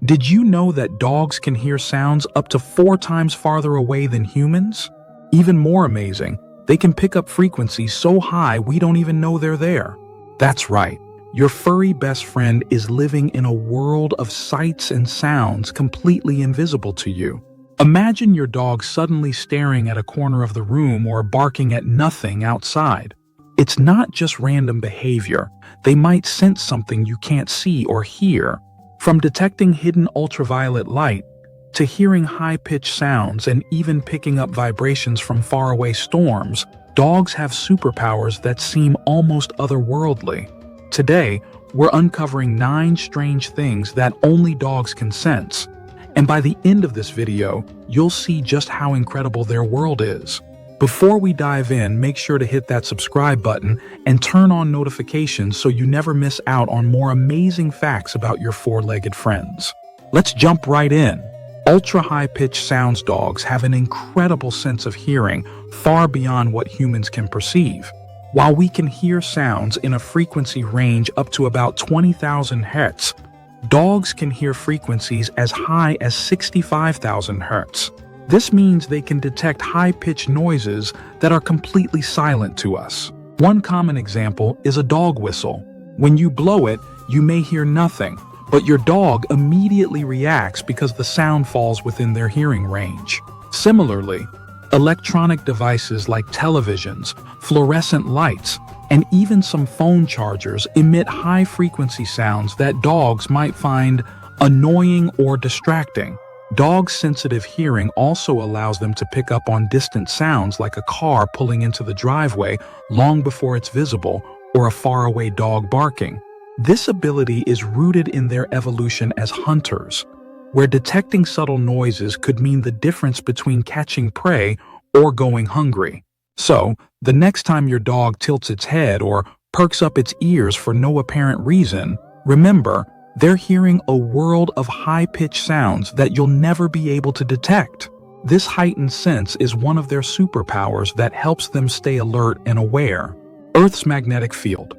Did you know that dogs can hear sounds up to 4 times farther away than humans? Even more amazing, they can pick up frequencies so high we don't even know they're there. That's right. Your furry best friend is living in a world of sights and sounds completely invisible to you. Imagine your dog suddenly staring at a corner of the room or barking at nothing outside. It's not just random behavior. They might sense something you can't see or hear. From detecting hidden ultraviolet light to hearing high-pitched sounds and even picking up vibrations from faraway storms, dogs have superpowers that seem almost otherworldly. Today, we're uncovering 9 strange things that only dogs can sense. And by the end of this video, you'll see just how incredible their world is. Before we dive in, make sure to hit that subscribe button and turn on notifications so you never miss out on more amazing facts about your 4-legged friends. Let's jump right in. Ultra-high-pitched sounds. Dogs have an incredible sense of hearing, far beyond what humans can perceive. While we can hear sounds in a frequency range up to about 20,000 Hz, dogs can hear frequencies as high as 65,000 Hz. This means they can detect high-pitched noises that are completely silent to us. One common example is a dog whistle. When you blow it, you may hear nothing, but your dog immediately reacts because the sound falls within their hearing range. Similarly, electronic devices like televisions, fluorescent lights, and even some phone chargers emit high-frequency sounds that dogs might find annoying or distracting. Dogs' sensitive hearing also allows them to pick up on distant sounds like a car pulling into the driveway long before it's visible, or a faraway dog barking. This ability is rooted in their evolution as hunters, where detecting subtle noises could mean the difference between catching prey or going hungry. So, the next time your dog tilts its head or perks up its ears for no apparent reason, remember, they're hearing a world of high-pitched sounds that you'll never be able to detect. This heightened sense is one of their superpowers that helps them stay alert and aware. Earth's magnetic field.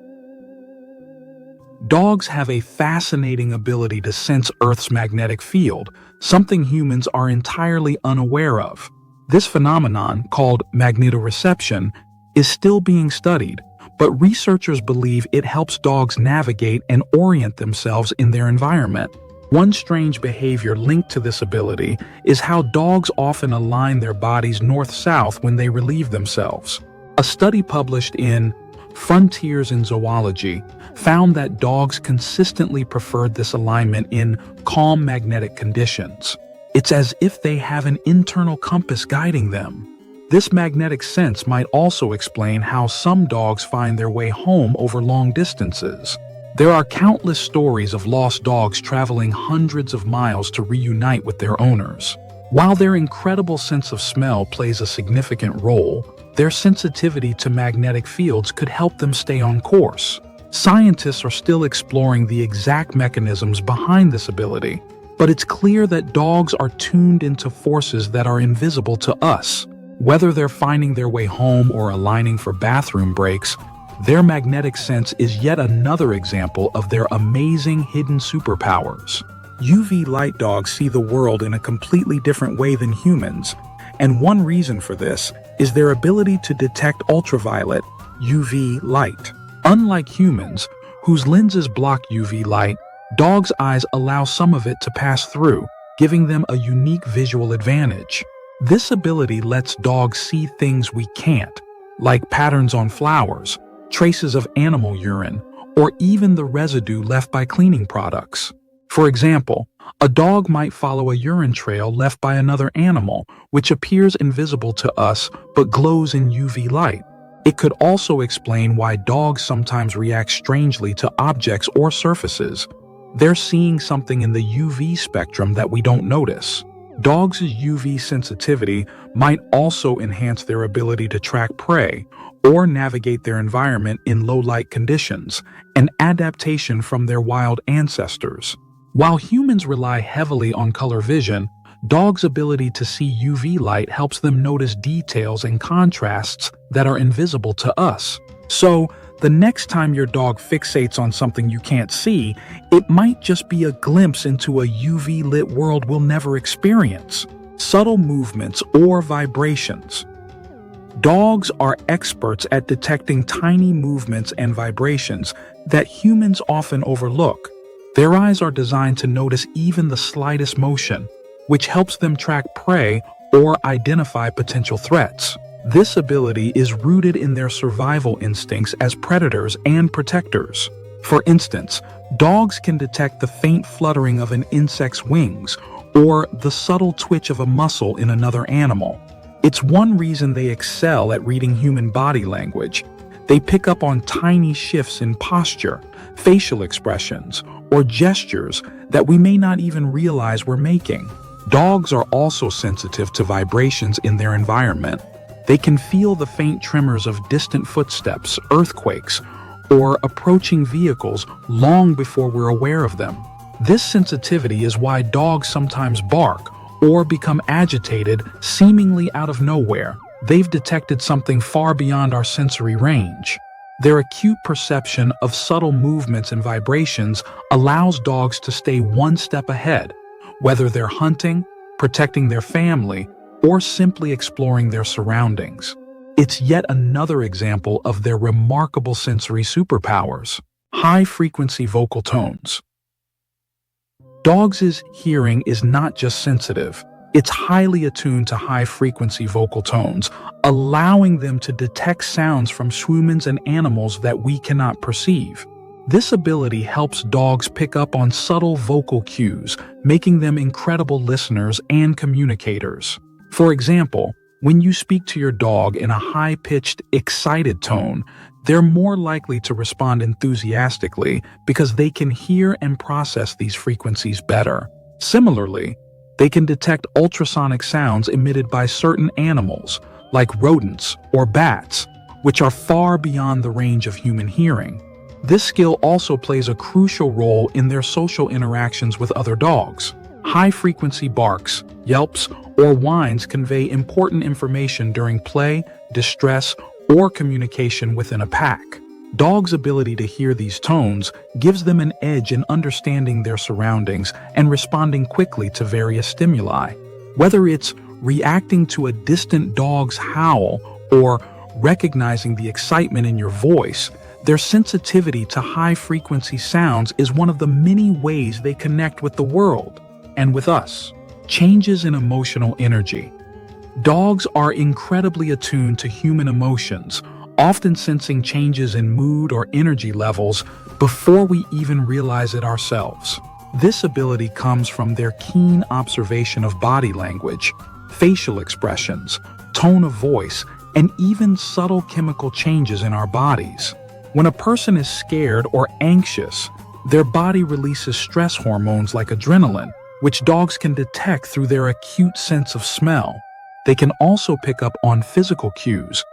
Dogs have a fascinating ability to sense Earth's magnetic field, something humans are entirely unaware of. This phenomenon, called magnetoreception, is still being studied, but researchers believe it helps dogs navigate and orient themselves in their environment. One strange behavior linked to this ability is how dogs often align their bodies north-south when they relieve themselves. A study published in Frontiers in Zoology found that dogs consistently preferred this alignment in calm magnetic conditions. It's as if they have an internal compass guiding them. This magnetic sense might also explain how some dogs find their way home over long distances. There are countless stories of lost dogs traveling hundreds of miles to reunite with their owners. While their incredible sense of smell plays a significant role, their sensitivity to magnetic fields could help them stay on course. Scientists are still exploring the exact mechanisms behind this ability, but it's clear that dogs are tuned into forces that are invisible to us. Whether they're finding their way home or aligning for bathroom breaks, their magnetic sense is yet another example of their amazing hidden superpowers. UV light. Dogs see the world in a completely different way than humans, and one reason for this is their ability to detect ultraviolet UV light. Unlike humans, whose lenses block UV light, dogs' eyes allow some of it to pass through, giving them a unique visual advantage. This ability lets dogs see things we can't, like patterns on flowers, traces of animal urine, or even the residue left by cleaning products. For example, a dog might follow a urine trail left by another animal, which appears invisible to us but glows in UV light. It could also explain why dogs sometimes react strangely to objects or surfaces. They're seeing something in the UV spectrum that we don't notice. Dogs' UV sensitivity might also enhance their ability to track prey or navigate their environment in low-light conditions, an adaptation from their wild ancestors. While humans rely heavily on color vision, dogs' ability to see UV light helps them notice details and contrasts that are invisible to us. So, The next time your dog fixates on something you can't see, it might just be a glimpse into a UV-lit world we'll never experience. Subtle movements or vibrations. Dogs are experts at detecting tiny movements and vibrations that humans often overlook. Their eyes are designed to notice even the slightest motion, which helps them track prey or identify potential threats. This ability is rooted in their survival instincts as predators and protectors. For instance, dogs can detect the faint fluttering of an insect's wings or the subtle twitch of a muscle in another animal. It's one reason they excel at reading human body language. They pick up on tiny shifts in posture, facial expressions, or gestures that we may not even realize we're making. Dogs are also sensitive to vibrations in their environment. They can feel the faint tremors of distant footsteps, earthquakes, or approaching vehicles long before we're aware of them. This sensitivity is why dogs sometimes bark or become agitated seemingly out of nowhere. They've detected something far beyond our sensory range. Their acute perception of subtle movements and vibrations allows dogs to stay one step ahead, whether they're hunting, protecting their family, or simply exploring their surroundings. It's yet another example of their remarkable sensory superpowers. High-frequency vocal tones. Dogs' hearing is not just sensitive, it's highly attuned to high-frequency vocal tones, allowing them to detect sounds from humans and animals that we cannot perceive. This ability helps dogs pick up on subtle vocal cues, making them incredible listeners and communicators. For example, when you speak to your dog in a high-pitched, excited tone, they're more likely to respond enthusiastically because they can hear and process these frequencies better. Similarly, they can detect ultrasonic sounds emitted by certain animals, like rodents or bats, which are far beyond the range of human hearing. This skill also plays a crucial role in their social interactions with other dogs. High-frequency barks, yelps, or whines convey important information during play, distress, or communication within a pack. Dogs' ability to hear these tones gives them an edge in understanding their surroundings and responding quickly to various stimuli. Whether it's reacting to a distant dog's howl or recognizing the excitement in your voice, their sensitivity to high-frequency sounds is one of the many ways they connect with the world and with us. Changes in emotional energy. Dogs are incredibly attuned to human emotions, often sensing changes in mood or energy levels before we even realize it ourselves. This ability comes from their keen observation of body language, facial expressions, tone of voice, and even subtle chemical changes in our bodies. When a person is scared or anxious, their body releases stress hormones like adrenaline, which dogs can detect through their acute sense of smell. They can also pick up on physical cues,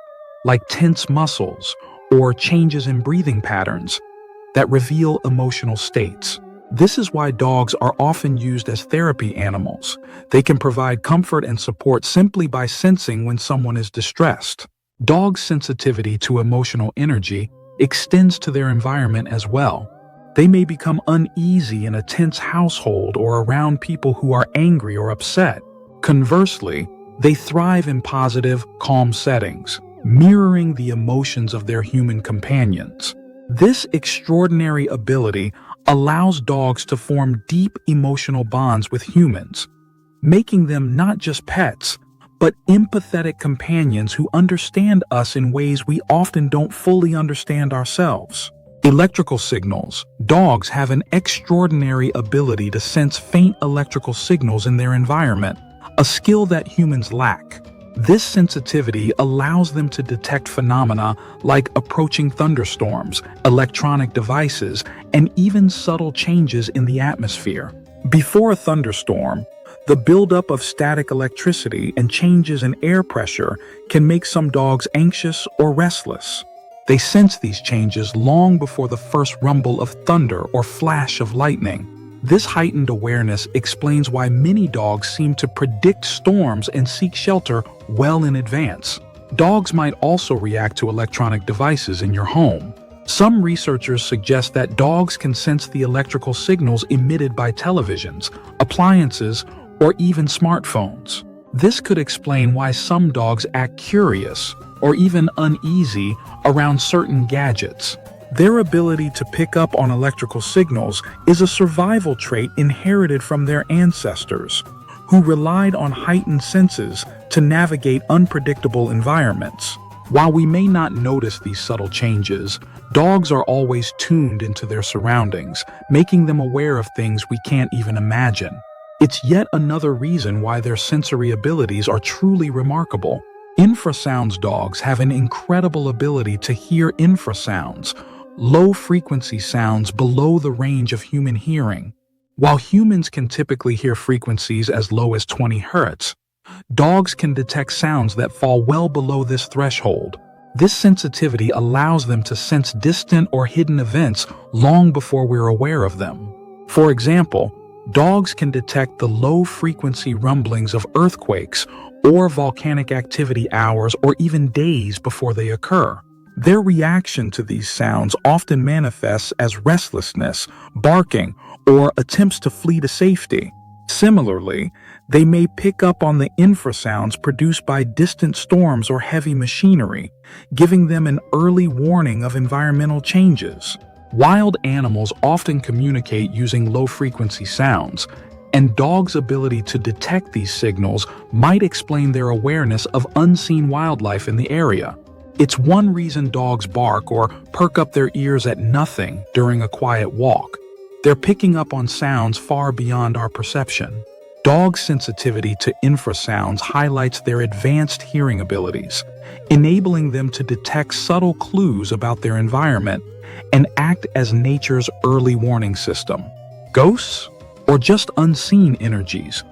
like tense muscles or changes in breathing patterns, that reveal emotional states. This is why dogs are often used as therapy animals. They can provide comfort and support simply by sensing when someone is distressed. Dogs' sensitivity to emotional energy extends to their environment as well. They may become uneasy in a tense household or around people who are angry or upset. Conversely, they thrive in positive, calm settings, mirroring the emotions of their human companions. This extraordinary ability allows dogs to form deep emotional bonds with humans, making them not just pets, but empathetic companions who understand us in ways we often don't fully understand ourselves. Electrical signals. Dogs have an extraordinary ability to sense faint electrical signals in their environment, a skill that humans lack. This sensitivity allows them to detect phenomena like approaching thunderstorms, electronic devices, and even subtle changes in the atmosphere. Before a thunderstorm, the buildup of static electricity and changes in air pressure can make some dogs anxious or restless. They sense these changes long before the first rumble of thunder or flash of lightning. This heightened awareness explains why many dogs seem to predict storms and seek shelter well in advance. Dogs might also react to electronic devices in your home. Some researchers suggest that dogs can sense the electrical signals emitted by televisions, appliances, or even smartphones. This could explain why some dogs act curious or even uneasy around certain gadgets. Their ability to pick up on electrical signals is a survival trait inherited from their ancestors, who relied on heightened senses to navigate unpredictable environments. While we may not notice these subtle changes, dogs are always tuned into their surroundings, making them aware of things we can't even imagine. It's yet another reason why their sensory abilities are truly remarkable. Infrasounds dogs have an incredible ability to hear infrasounds, low-frequency sounds below the range of human hearing. While humans can typically hear frequencies as low as 20 Hz, dogs can detect sounds that fall well below this threshold. This sensitivity allows them to sense distant or hidden events long before we're aware of them. For example, dogs can detect the low-frequency rumblings of earthquakes or volcanic activity hours or even days before they occur. Their reaction to these sounds often manifests as restlessness, barking, or attempts to flee to safety. Similarly, they may pick up on the infrasounds produced by distant storms or heavy machinery, giving them an early warning of environmental changes. Wild animals often communicate using low-frequency sounds, and dogs' ability to detect these signals might explain their awareness of unseen wildlife in the area. It's one reason dogs bark or perk up their ears at nothing during a quiet walk. They're picking up on sounds far beyond our perception. Dogs' sensitivity to infrasounds highlights their advanced hearing abilities, enabling them to detect subtle clues about their environment and act as nature's early warning system. Ghosts, or just unseen energies.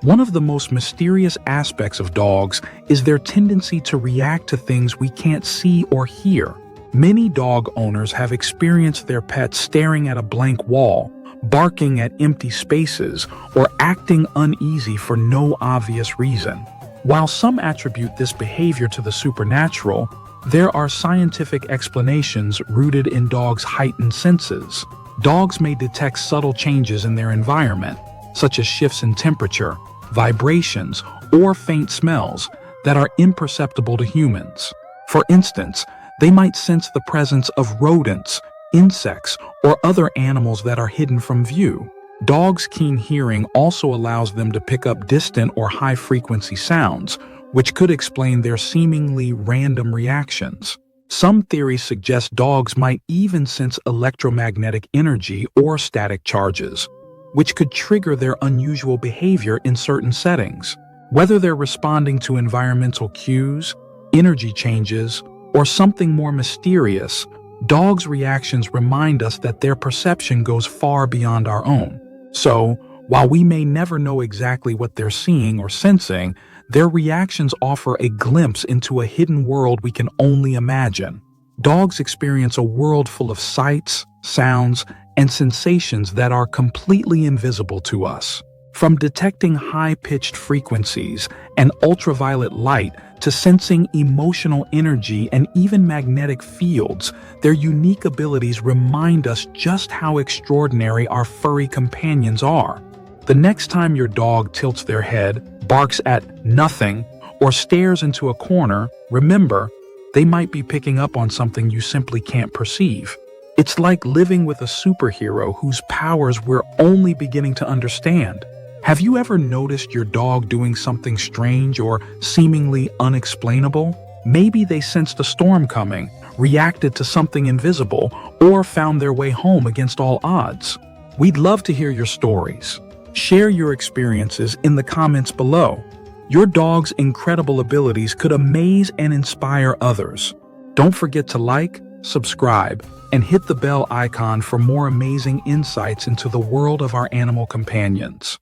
One of the most mysterious aspects of dogs is their tendency to react to things we can't see or hear. Many dog owners have experienced their pets staring at a blank wall, barking at empty spaces, or acting uneasy for no obvious reason. While some attribute this behavior to the supernatural, there are scientific explanations rooted in dogs' heightened senses. Dogs may detect subtle changes in their environment, such as shifts in temperature, vibrations, or faint smells that are imperceptible to humans. For instance, they might sense the presence of rodents, insects, or other animals that are hidden from view. Dogs' keen hearing also allows them to pick up distant or high-frequency sounds, which could explain their seemingly random reactions. Some theories suggest dogs might even sense electromagnetic energy or static charges, which could trigger their unusual behavior in certain settings. Whether they're responding to environmental cues, energy changes, or something more mysterious, dogs' reactions remind us that their perception goes far beyond our own. So, while we may never know exactly what they're seeing or sensing, their reactions offer a glimpse into a hidden world we can only imagine. Dogs experience a world full of sights, sounds, and sensations that are completely invisible to us. From detecting high-pitched frequencies and ultraviolet light to sensing emotional energy and even magnetic fields, their unique abilities remind us just how extraordinary our furry companions are. The next time your dog tilts their head, barks at nothing, or stares into a corner, remember, they might be picking up on something you simply can't perceive. It's like living with a superhero whose powers we're only beginning to understand. Have you ever noticed your dog doing something strange or seemingly unexplainable? Maybe they sensed a storm coming, reacted to something invisible, or found their way home against all odds. We'd love to hear your stories. Share your experiences in the comments below. Your dog's incredible abilities could amaze and inspire others. Don't forget to like, subscribe, and hit the bell icon for more amazing insights into the world of our animal companions.